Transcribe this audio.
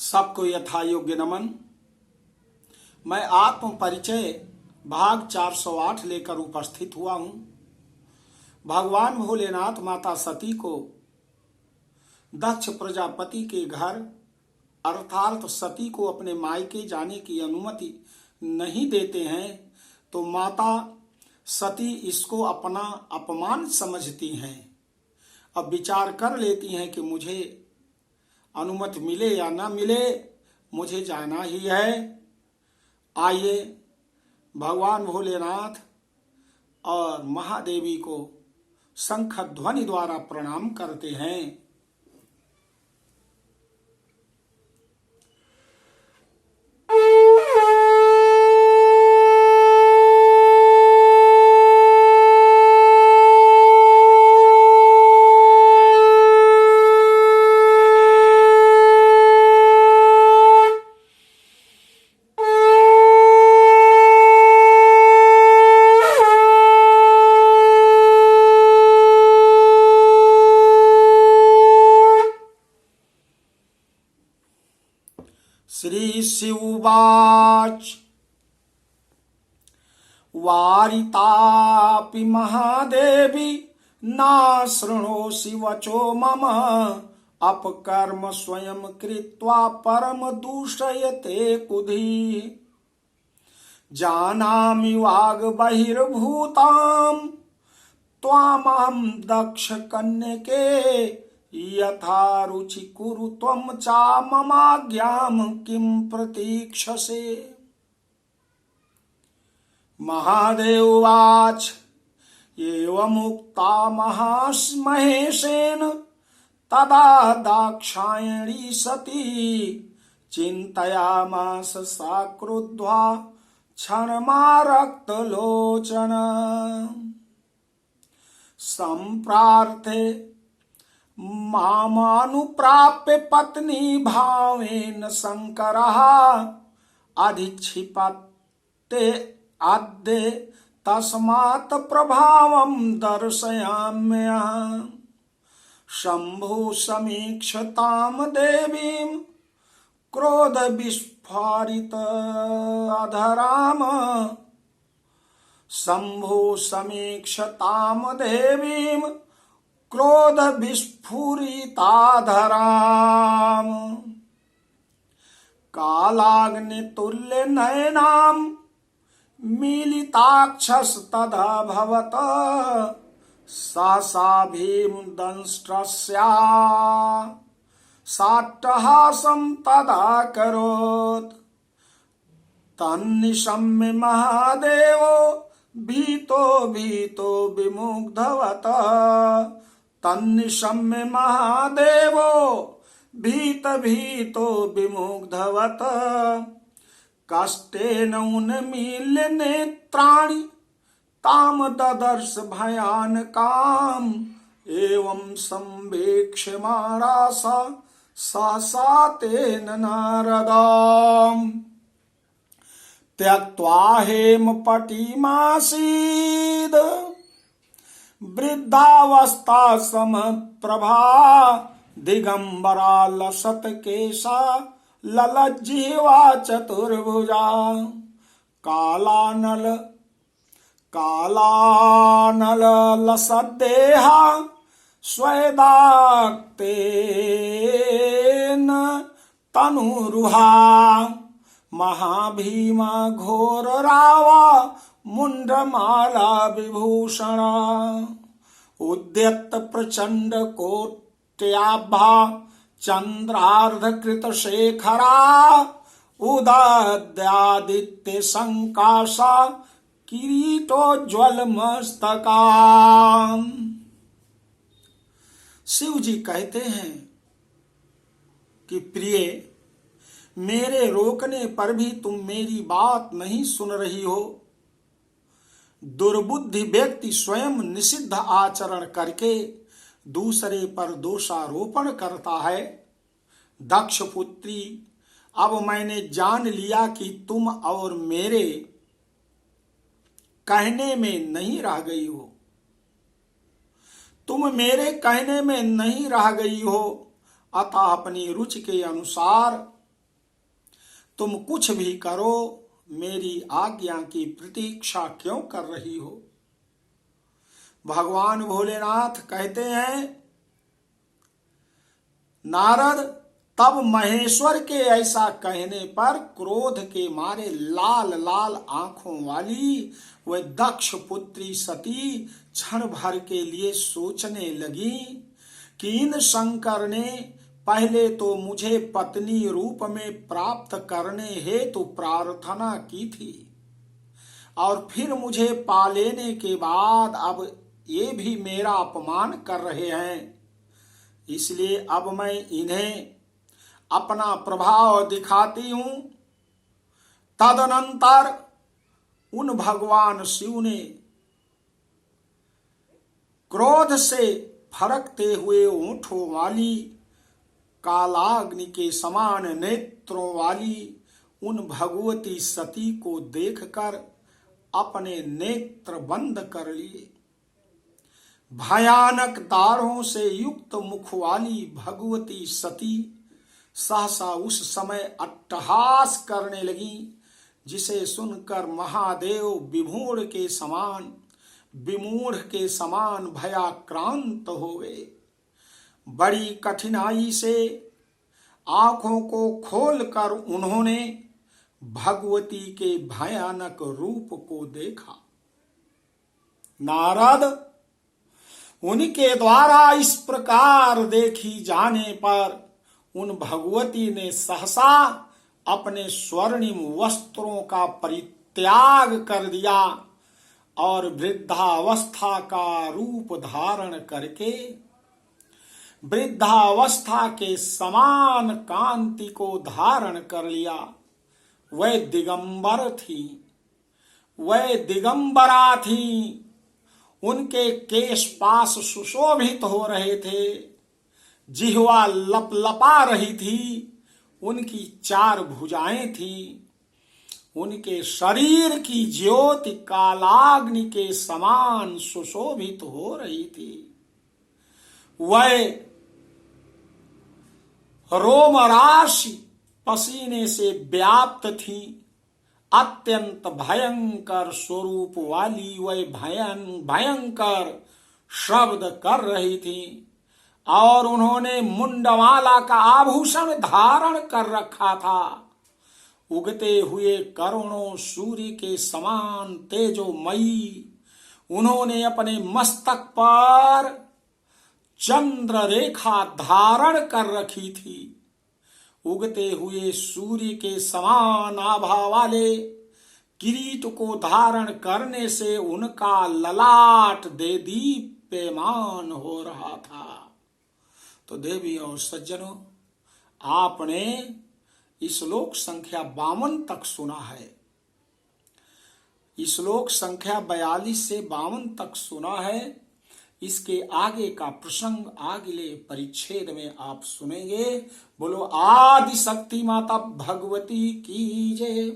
सबको यथा योग्य नमन। मैं आत्म परिचय भाग 408 लेकर उपस्थित हुआ हूं। भगवान भोलेनाथ माता सती को दक्ष प्रजापति के घर अर्थात सती को अपने मायके जाने की अनुमति नहीं देते हैं, तो माता सती इसको अपना अपमान समझती हैं। अब विचार कर लेती हैं कि मुझे अनुमति मिले या न मिले, मुझे जाना ही है। आइए भगवान भोलेनाथ और महादेवी को शंख ध्वनि द्वारा प्रणाम करते हैं। श्री शिववाच वारितापि महादेवी ना शृणोषि वचो मम अपकर्म स्वयं कृत्वा परम दूषयते कुधी जानामि वाग बहिर्भूतां त्वामहं दक्ष कन्यके यथा रुचि कुरु त्वं चा ममाज्ञां किं प्रतीक्षसे। महादेववाच एवमुक्ता महेशेन तदा दाक्षायणी सती चिन्तयामास सा क्रुद्ध्वा क्षणमारक्तलोचन सम्प्रार्थे मामानुप्राप्य पत्नी भावेन शंकरः अधिक्षिपते अद्य तस्मात् प्रभावं दर्शयाम्यहम्। शंभु समीक्षतां देवीं क्रोध विस्फारित अधराम शंभु समीक्षतां देवीं क्रोध विस्फुरिताधराम कालाग्नितुल्य नयनां मीलिताक्षस्तदभवत् सहसाभीं दंष्ट्रस्या साट्टहासं तदाकरोत् तन्निशम्य महादेवो भीतो विमुग्धवत् तन्निशम्य महादेवो भीतो विमुग्धवत् कष्टेन उन्मील्य नेत्राणि ताम ददर्श भयानकाम् एवं संवेक्ष्यमाणा सा तेन नारदाम् त्यक्त्वा हेमपटीमासीद वृद्धावस्था समप्रभा दिगंबरा लसत केशा ललज्जिह्वा चतुर्भुजा कालानल लसद्देहा स्वेदाक्तेन तनुरुहा महाभीमा घोर रावा मुंडमाला विभूषण उद्यत प्रचंड कोट्याभा चंद्रार्धकृत शेखरा उदाद्यादित्य संकाशा किरीटोज्वल मस्तका। शिव जी कहते हैं कि प्रिय, मेरे रोकने पर भी तुम मेरी बात नहीं सुन रही हो। दुर्बुद्धि व्यक्ति स्वयं निषिद्ध आचरण करके दूसरे पर दोषारोपण करता है। दक्ष पुत्री, अब मैंने जान लिया कि तुम और मेरे कहने में नहीं रह गई हो। तुम मेरे कहने में नहीं रह गई हो, अतः अपनी रुचि के अनुसार तुम कुछ भी करो, मेरी आज्ञा की प्रतीक्षा क्यों कर रही हो? भगवान भोलेनाथ कहते हैं, नारद, तब महेश्वर के ऐसा कहने पर क्रोध के मारे लाल लाल आंखों वाली वह दक्ष पुत्री सती क्षण भर के लिए सोचने लगी कि इन शंकर ने पहले तो मुझे पत्नी रूप में प्राप्त करने हेतु प्रार्थना की थी और फिर मुझे पा लेने के बाद अब ये भी मेरा अपमान कर रहे हैं। इसलिए अब मैं इन्हें अपना प्रभाव दिखाती हूं। तदनंतर उन भगवान शिव ने क्रोध से फरकते हुए ओंठों वाली, कालाग्नि के समान नेत्रों वाली उन भगवती सती को देखकर अपने नेत्र बंद कर लिए। भयानक दाढ़ों से युक्त मुख वाली भगवती सती सहसा उस समय अट्टहास करने लगी, जिसे सुनकर महादेव विमूढ़ के समान भयाक्रांत हो गए। बड़ी कठिनाई से आंखों को खोलकर उन्होंने भगवती के भयानक रूप को देखा। नारद, उनके द्वारा इस प्रकार देखी जाने पर उन भगवती ने सहसा अपने स्वर्णिम वस्त्रों का परित्याग कर दिया और वृद्धावस्था का रूप धारण करके वृद्धावस्था के समान कांति को धारण कर लिया। वह दिगंबरा थी। उनके केश पास सुशोभित हो रहे थे, जिह्वा लपलपा रही थी, उनकी 4 भुजाएं थी, उनके शरीर की ज्योति कालाग्नि के समान सुशोभित हो रही थी। वह रोमराशि पसीने से व्याप्त थी। अत्यंत भयंकर स्वरूप वाली वह भयंकर शब्द कर रही थी और उन्होंने मुंडमाला का आभूषण धारण कर रखा था। उगते हुए करोड़ों सूर्य के समान तेजोमयी उन्होंने अपने मस्तक पर चंद्र रेखा धारण कर रखी थी। उगते हुए सूर्य के समान आभा वाले किरीट को धारण करने से उनका ललाट देदीप्यमान हो रहा था। तो देवी और सज्जनों, आपने श्लोक संख्या 52 तक सुना है। श्लोक संख्या 42 से 52 तक सुना है। इसके आगे का प्रसंग अगले परिच्छेद में आप सुनेंगे। बोलो आदि शक्ति माता भगवती की जय।